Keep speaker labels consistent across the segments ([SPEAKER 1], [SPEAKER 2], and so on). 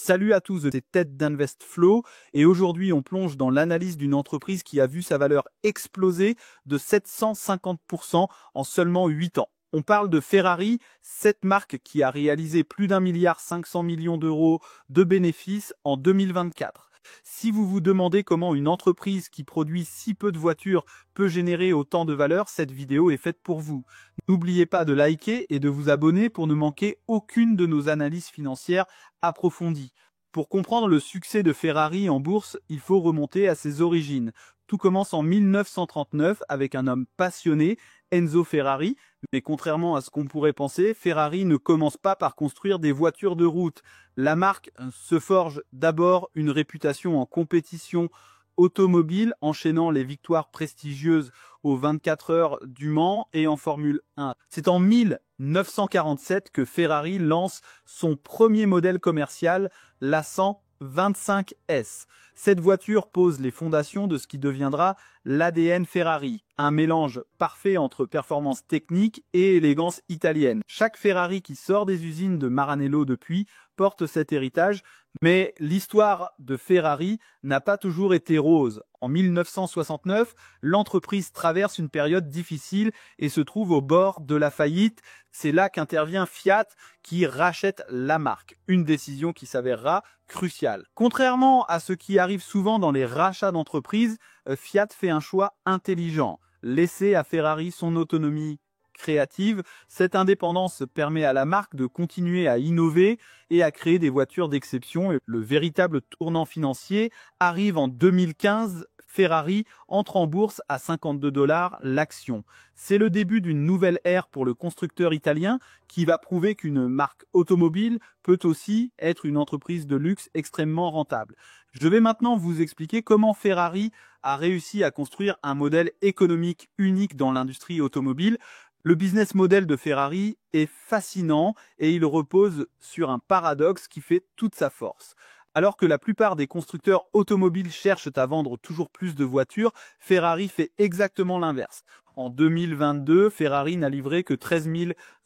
[SPEAKER 1] Salut à tous, c'est Ted d'InvestFlow et aujourd'hui on plonge dans l'analyse d'une entreprise qui a vu sa valeur exploser de 750% en seulement 8 ans. On parle de Ferrari, cette marque qui a réalisé plus d'1,5 milliard d'euros de bénéfices en 2024. Si vous vous demandez comment une entreprise qui produit si peu de voitures peut générer autant de valeur, cette vidéo est faite pour vous. N'oubliez pas de liker et de vous abonner pour ne manquer aucune de nos analyses financières approfondies. Pour comprendre le succès de Ferrari en bourse, il faut remonter à ses origines. Tout commence en 1939 avec un homme passionné, Enzo Ferrari, mais contrairement à ce qu'on pourrait penser, Ferrari ne commence pas par construire des voitures de route. La marque se forge d'abord une réputation en compétition automobile, enchaînant les victoires prestigieuses aux 24 heures du Mans et en Formule 1. C'est en 1947 que Ferrari lance son premier modèle commercial, la 125S. Cette voiture pose les fondations de ce qui deviendra l'ADN Ferrari, un mélange parfait entre performance technique et élégance italienne. Chaque Ferrari qui sort des usines de Maranello depuis porte cet héritage, mais l'histoire de Ferrari n'a pas toujours été rose. En 1969, l'entreprise traverse une période difficile et se trouve au bord de la faillite. C'est là qu'intervient Fiat qui rachète la marque, une décision qui s'avérera cruciale. Contrairement à ce qui arrive souvent dans les rachats d'entreprises, Fiat fait un choix intelligent, laisser à Ferrari son autonomie créative. Cette indépendance permet à la marque de continuer à innover et à créer des voitures d'exception. Le véritable tournant financier arrive en 2015. Ferrari entre en bourse à 52 $ l'action. C'est le début d'une nouvelle ère pour le constructeur italien qui va prouver qu'une marque automobile peut aussi être une entreprise de luxe extrêmement rentable. Je vais maintenant vous expliquer comment Ferrari a réussi à construire un modèle économique unique dans l'industrie automobile. Le business model de Ferrari est fascinant et il repose sur un paradoxe qui fait toute sa force. Alors que la plupart des constructeurs automobiles cherchent à vendre toujours plus de voitures, Ferrari fait exactement l'inverse. En 2022, Ferrari n'a livré que 13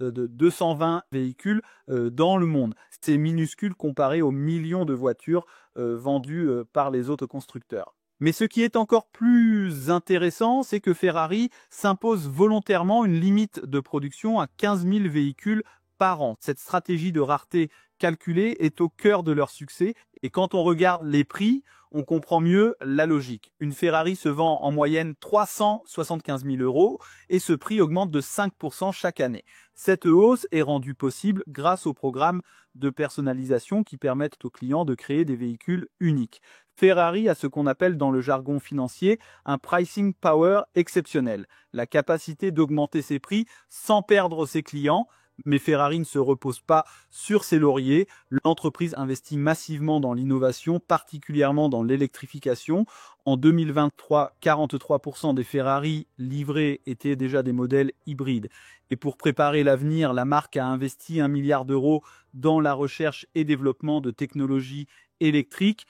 [SPEAKER 1] 220 véhicules dans le monde. C'est minuscule comparé aux millions de voitures vendues par les autres constructeurs. Mais ce qui est encore plus intéressant, c'est que Ferrari s'impose volontairement une limite de production à 15 000 véhicules par an. Cette stratégie de rareté calculée est au cœur de leur succès et quand on regarde les prix, on comprend mieux la logique. Une Ferrari se vend en moyenne 375 000 € et ce prix augmente de 5% chaque année. Cette hausse est rendue possible grâce au programme de personnalisation qui permettent aux clients de créer des véhicules uniques. Ferrari a ce qu'on appelle dans le jargon financier un pricing power exceptionnel, la capacité d'augmenter ses prix sans perdre ses clients. Mais Ferrari ne se repose pas sur ses lauriers. L'entreprise investit massivement dans l'innovation, particulièrement dans l'électrification. En 2023, 43% des Ferrari livrés étaient déjà des modèles hybrides. Et pour préparer l'avenir, la marque a investi 1 milliard d'euros dans la recherche et développement de technologies électriques.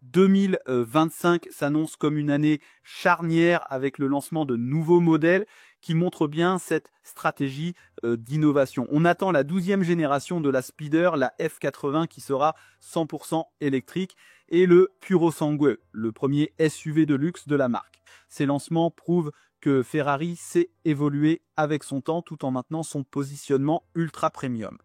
[SPEAKER 1] 2025 s'annonce comme une année charnière avec le lancement de nouveaux modèles qui montrent bien cette stratégie d'innovation. On attend la 12e génération de la Speeder, la F80 qui sera 100% électrique et le Purosangue, le premier SUV de luxe de la marque. Ces lancements prouvent que Ferrari sait évoluer avec son temps tout en maintenant son positionnement ultra premium.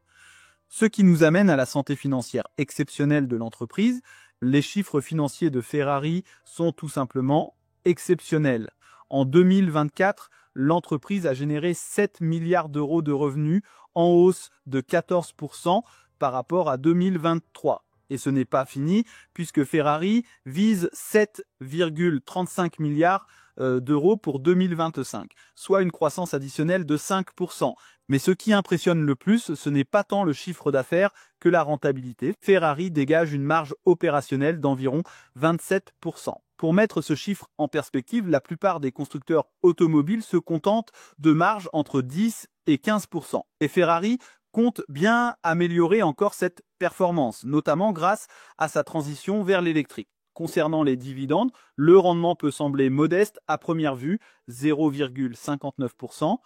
[SPEAKER 1] Ce qui nous amène à la santé financière exceptionnelle de l'entreprise. Les chiffres financiers de Ferrari sont tout simplement exceptionnels. En 2024, l'entreprise a généré 7 milliards d'euros de revenus en hausse de 14% par rapport à 2023. Et ce n'est pas fini puisque Ferrari vise 7,35 milliards d'euros pour 2025, soit une croissance additionnelle de 5%. Mais ce qui impressionne le plus, ce n'est pas tant le chiffre d'affaires que la rentabilité. Ferrari dégage une marge opérationnelle d'environ 27%. Pour mettre ce chiffre en perspective, la plupart des constructeurs automobiles se contentent de marges entre 10 et 15%. Et Ferrari compte bien améliorer encore cette performance, notamment grâce à sa transition vers l'électrique. Concernant les dividendes, le rendement peut sembler modeste à première vue, 0,59%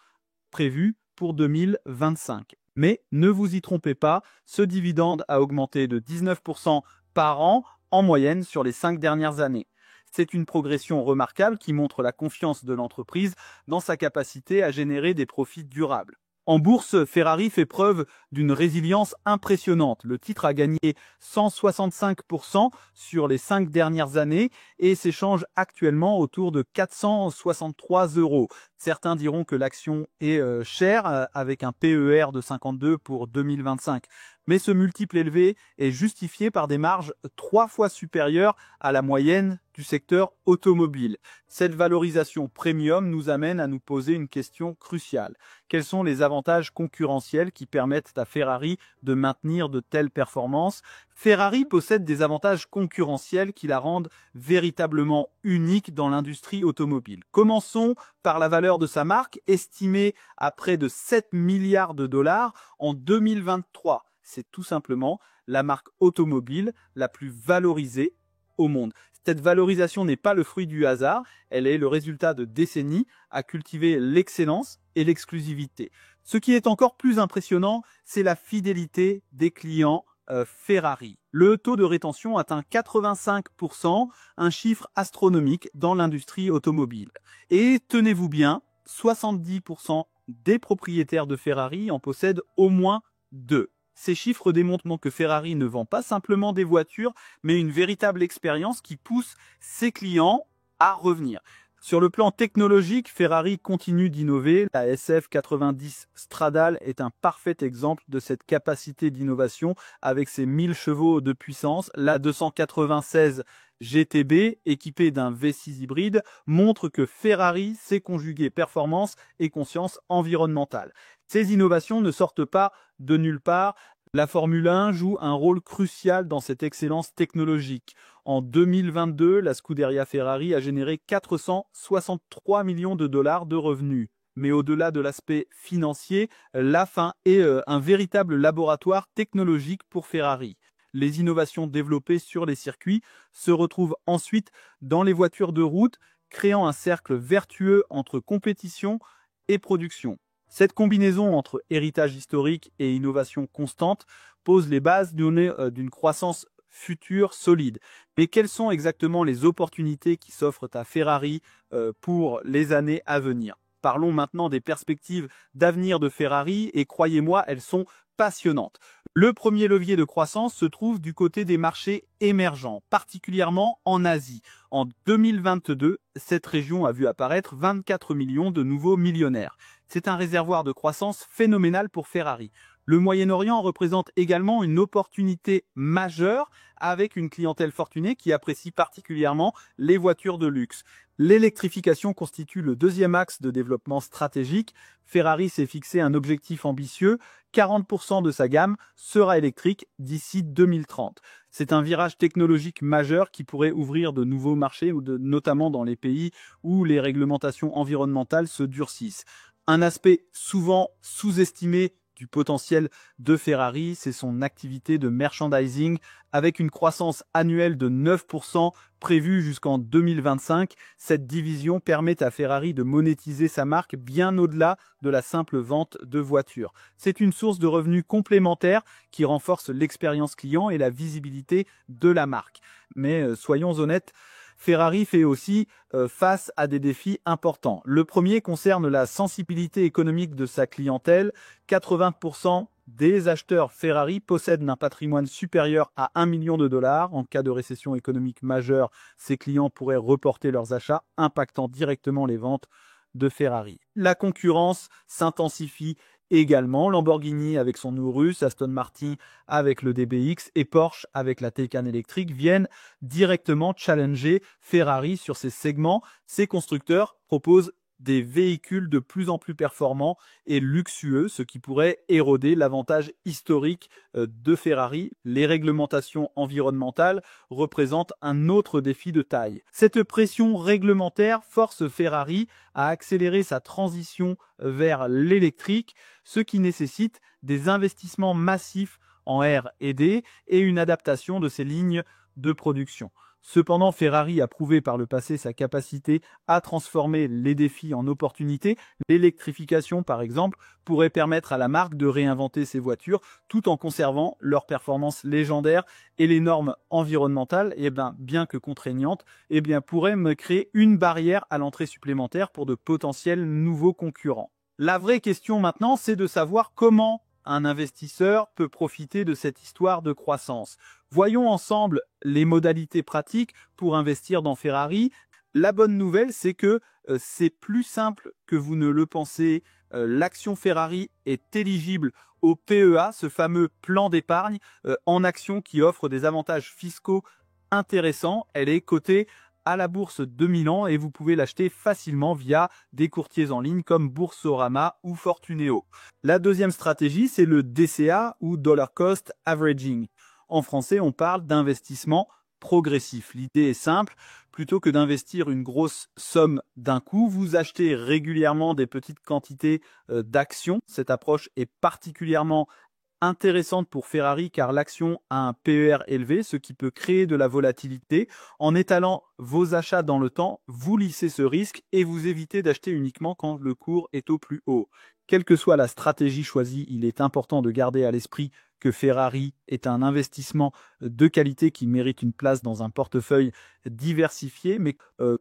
[SPEAKER 1] prévu pour 2025. Mais ne vous y trompez pas, ce dividende a augmenté de 19% par an en moyenne sur les 5 dernières années. C'est une progression remarquable qui montre la confiance de l'entreprise dans sa capacité à générer des profits durables. En bourse, Ferrari fait preuve d'une résilience impressionnante. Le titre a gagné 165% sur les 5 dernières années et s'échange actuellement autour de 463 €. Certains diront que l'action est chère, avec un PER de 52 pour 2025. Mais ce multiple élevé est justifié par des marges 3 fois supérieures à la moyenne du secteur automobile. Cette valorisation premium nous amène à nous poser une question cruciale. Quels sont les avantages concurrentiels qui permettent à Ferrari de maintenir de telles performances? Ferrari possède des avantages concurrentiels qui la rendent véritablement unique dans l'industrie automobile. Commençons par la valeur de sa marque, estimée à près de 7 milliards de dollars en 2023. C'est tout simplement la marque automobile la plus valorisée au monde. Cette valorisation n'est pas le fruit du hasard, elle est le résultat de décennies à cultiver l'excellence et l'exclusivité. Ce qui est encore plus impressionnant, c'est la fidélité des clients Ferrari. Le taux de rétention atteint 85%, un chiffre astronomique dans l'industrie automobile. Et tenez-vous bien, 70% des propriétaires de Ferrari en possèdent au moins 2. Ces chiffres démontrent que Ferrari ne vend pas simplement des voitures, mais une véritable expérience qui pousse ses clients à revenir. Sur le plan technologique, Ferrari continue d'innover. La SF90 Stradale est un parfait exemple de cette capacité d'innovation avec ses 1000 chevaux de puissance. La 296 GTB, équipée d'un V6 hybride, montre que Ferrari sait conjuguer performance et conscience environnementale. Ces innovations ne sortent pas de nulle part. La Formule 1 joue un rôle crucial dans cette excellence technologique. En 2022, la Scuderia Ferrari a généré 463 millions de dollars de revenus. Mais au-delà de l'aspect financier, la F1 est un véritable laboratoire technologique pour Ferrari. Les innovations développées sur les circuits se retrouvent ensuite dans les voitures de route, créant un cercle vertueux entre compétition et production. Cette combinaison entre héritage historique et innovation constante pose les bases d'une croissance future solide. Mais quelles sont exactement les opportunités qui s'offrent à Ferrari pour les années à venir? Parlons maintenant des perspectives d'avenir de Ferrari et croyez-moi, elles sont passionnantes. Le premier levier de croissance se trouve du côté des marchés émergents, particulièrement en Asie. En 2022, cette région a vu apparaître 24 millions de nouveaux millionnaires. C'est un réservoir de croissance phénoménal pour Ferrari. Le Moyen-Orient représente également une opportunité majeure avec une clientèle fortunée qui apprécie particulièrement les voitures de luxe. L'électrification constitue le deuxième axe de développement stratégique. Ferrari s'est fixé un objectif ambitieux, 40% de sa gamme sera électrique d'ici 2030. C'est un virage technologique majeur qui pourrait ouvrir de nouveaux marchés, notamment dans les pays où les réglementations environnementales se durcissent. Un aspect souvent sous-estimé du potentiel de Ferrari, c'est son activité de merchandising avec une croissance annuelle de 9% prévue jusqu'en 2025. Cette division permet à Ferrari de monétiser sa marque bien au-delà de la simple vente de voitures. C'est une source de revenus complémentaire qui renforce l'expérience client et la visibilité de la marque. Mais soyons honnêtes, Ferrari fait aussi face à des défis importants. Le premier concerne la sensibilité économique de sa clientèle. 80% des acheteurs Ferrari possèdent un patrimoine supérieur à 1 million de dollars. En cas de récession économique majeure, ces clients pourraient reporter leurs achats, impactant directement les ventes de Ferrari. La concurrence s'intensifie également. Lamborghini avec son Urus, Aston Martin avec le DBX et Porsche avec la Taycan électrique viennent directement challenger Ferrari sur ces segments. Ces constructeurs proposent des véhicules de plus en plus performants et luxueux, ce qui pourrait éroder l'avantage historique de Ferrari. Les réglementations environnementales représentent un autre défi de taille. Cette pression réglementaire force Ferrari à accélérer sa transition vers l'électrique, ce qui nécessite des investissements massifs en R&D et une adaptation de ses lignes de production. Cependant, Ferrari a prouvé par le passé sa capacité à transformer les défis en opportunités. L'électrification, par exemple, pourrait permettre à la marque de réinventer ses voitures tout en conservant leur performance légendaire et les normes environnementales, bien que contraignantes, pourraient me créer une barrière à l'entrée supplémentaire pour de potentiels nouveaux concurrents. La vraie question maintenant, c'est de savoir comment un investisseur peut profiter de cette histoire de croissance. Voyons ensemble les modalités pratiques pour investir dans Ferrari. La bonne nouvelle, c'est que c'est plus simple que vous ne le pensez. L'action Ferrari est éligible au PEA, ce fameux plan d'épargne en action qui offre des avantages fiscaux intéressants. Elle est cotée à la bourse de Milan et vous pouvez l'acheter facilement via des courtiers en ligne comme Boursorama ou Fortuneo. La deuxième stratégie, c'est le DCA ou Dollar Cost Averaging. En français, on parle d'investissement progressif. L'idée est simple, plutôt que d'investir une grosse somme d'un coup, vous achetez régulièrement des petites quantités d'actions. Cette approche est particulièrement intéressante pour Ferrari car l'action a un PER élevé, ce qui peut créer de la volatilité. En étalant vos achats dans le temps, vous lissez ce risque et vous évitez d'acheter uniquement quand le cours est au plus haut. Quelle que soit la stratégie choisie, il est important de garder à l'esprit que Ferrari est un investissement de qualité qui mérite une place dans un portefeuille diversifié. Mais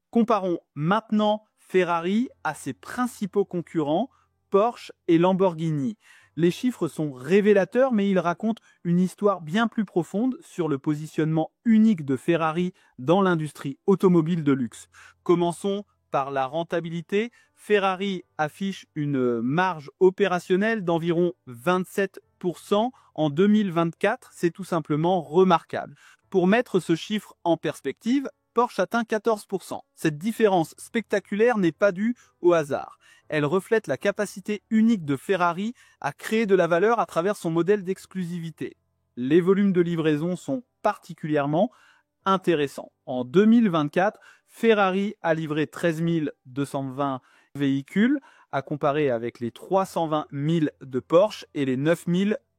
[SPEAKER 1] comparons maintenant Ferrari à ses principaux concurrents, Porsche et Lamborghini. Les chiffres sont révélateurs, mais ils racontent une histoire bien plus profonde sur le positionnement unique de Ferrari dans l'industrie automobile de luxe. Commençons par la rentabilité. Ferrari affiche une marge opérationnelle d'environ 27% en 2024. C'est tout simplement remarquable. Pour mettre ce chiffre en perspective, Porsche atteint 14%. Cette différence spectaculaire n'est pas due au hasard. Elle reflète la capacité unique de Ferrari à créer de la valeur à travers son modèle d'exclusivité. Les volumes de livraison sont particulièrement intéressants. En 2024, Ferrari a livré 13 220 véhicules, à comparer avec les 320 000 de Porsche et les 9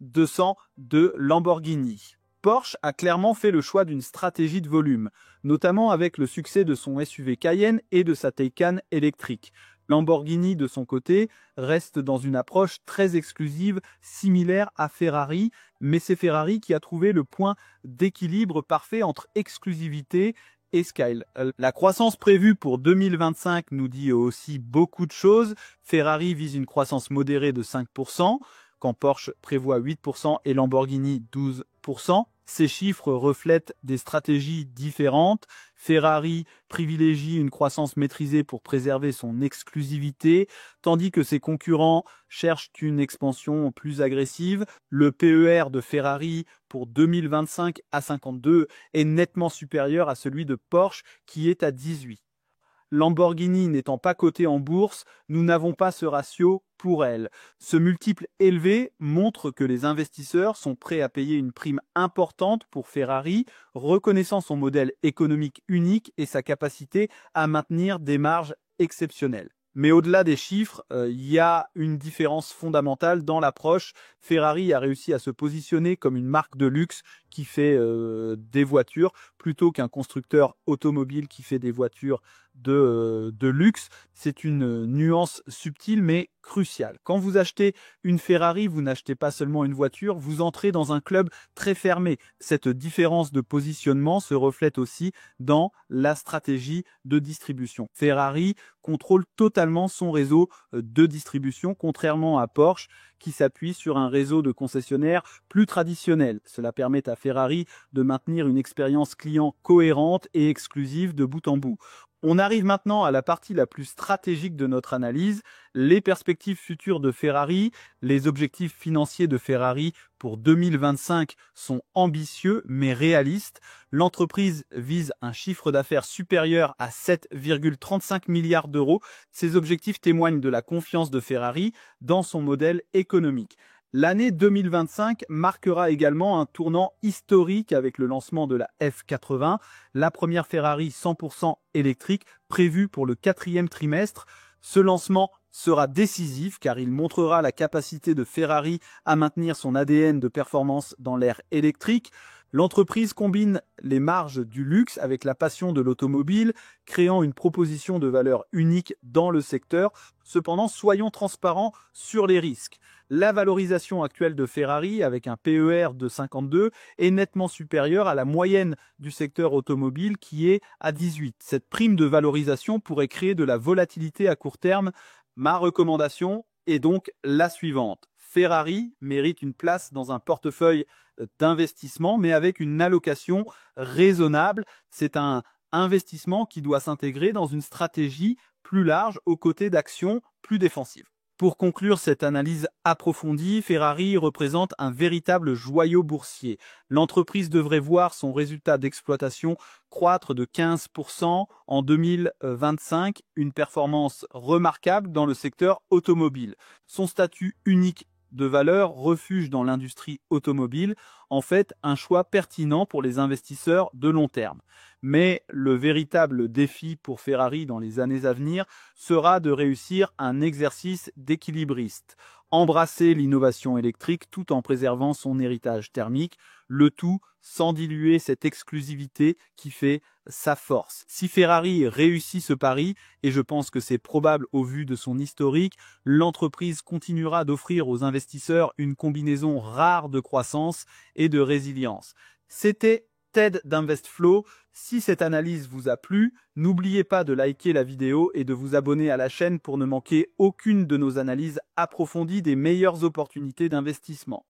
[SPEAKER 1] 200 de Lamborghini. Porsche a clairement fait le choix d'une stratégie de volume, notamment avec le succès de son SUV Cayenne et de sa Taycan électrique. Lamborghini, de son côté, reste dans une approche très exclusive, similaire à Ferrari, mais c'est Ferrari qui a trouvé le point d'équilibre parfait entre exclusivité et scale. La croissance prévue pour 2025 nous dit aussi beaucoup de choses. Ferrari vise une croissance modérée de 5%, quand Porsche prévoit 8% et Lamborghini 12%. Ces chiffres reflètent des stratégies différentes. Ferrari privilégie une croissance maîtrisée pour préserver son exclusivité, tandis que ses concurrents cherchent une expansion plus agressive. Le PER de Ferrari pour 2025 à 52 est nettement supérieur à celui de Porsche qui est à 18. Lamborghini n'étant pas coté en bourse, nous n'avons pas ce ratio pour elle. Ce multiple élevé montre que les investisseurs sont prêts à payer une prime importante pour Ferrari, reconnaissant son modèle économique unique et sa capacité à maintenir des marges exceptionnelles. Mais au-delà des chiffres, il y a une différence fondamentale dans l'approche. Ferrari a réussi à se positionner comme une marque de luxe qui fait des voitures plutôt qu'un constructeur automobile qui fait des voitures de luxe. C'est une nuance subtile mais cruciale. Quand vous achetez une Ferrari, vous n'achetez pas seulement une voiture, vous entrez dans un club très fermé. Cette différence de positionnement se reflète aussi dans la stratégie de distribution. Ferrari contrôle totalement son réseau de distribution, contrairement à Porsche qui s'appuie sur un réseau de concessionnaires plus traditionnel. Cela permet à Ferrari de maintenir une expérience client cohérente et exclusive de bout en bout. On arrive maintenant à la partie la plus stratégique de notre analyse, les perspectives futures de Ferrari. Les objectifs financiers de Ferrari pour 2025 sont ambitieux mais réalistes. L'entreprise vise un chiffre d'affaires supérieur à 7,35 milliards d'euros. Ces objectifs témoignent de la confiance de Ferrari dans son modèle économique. L'année 2025 marquera également un tournant historique avec le lancement de la F80, la première Ferrari 100% électrique prévue pour le 4e trimestre. Ce lancement sera décisif car il montrera la capacité de Ferrari à maintenir son ADN de performance dans l'ère électrique. L'entreprise combine les marges du luxe avec la passion de l'automobile, créant une proposition de valeur unique dans le secteur. Cependant, soyons transparents sur les risques. La valorisation actuelle de Ferrari, avec un PER de 52, est nettement supérieure à la moyenne du secteur automobile qui est à 18. Cette prime de valorisation pourrait créer de la volatilité à court terme. Ma recommandation est donc la suivante. Ferrari mérite une place dans un portefeuille d'investissement, mais avec une allocation raisonnable. C'est un investissement qui doit s'intégrer dans une stratégie plus large aux côtés d'actions plus défensives. Pour conclure cette analyse approfondie, Ferrari représente un véritable joyau boursier. L'entreprise devrait voir son résultat d'exploitation croître de 15% en 2025, une performance remarquable dans le secteur automobile. Son statut unique de valeur, refuge dans l'industrie automobile, en fait un choix pertinent pour les investisseurs de long terme. Mais le véritable défi pour Ferrari dans les années à venir sera de réussir un exercice d'équilibriste, embrasser l'innovation électrique tout en préservant son héritage thermique, le tout sans diluer cette exclusivité qui fait sa force. Si Ferrari réussit ce pari, et je pense que c'est probable au vu de son historique, l'entreprise continuera d'offrir aux investisseurs une combinaison rare de croissance et de résilience. C'était Ted d'InvestFlow. Si cette analyse vous a plu, n'oubliez pas de liker la vidéo et de vous abonner à la chaîne pour ne manquer aucune de nos analyses approfondies des meilleures opportunités d'investissement.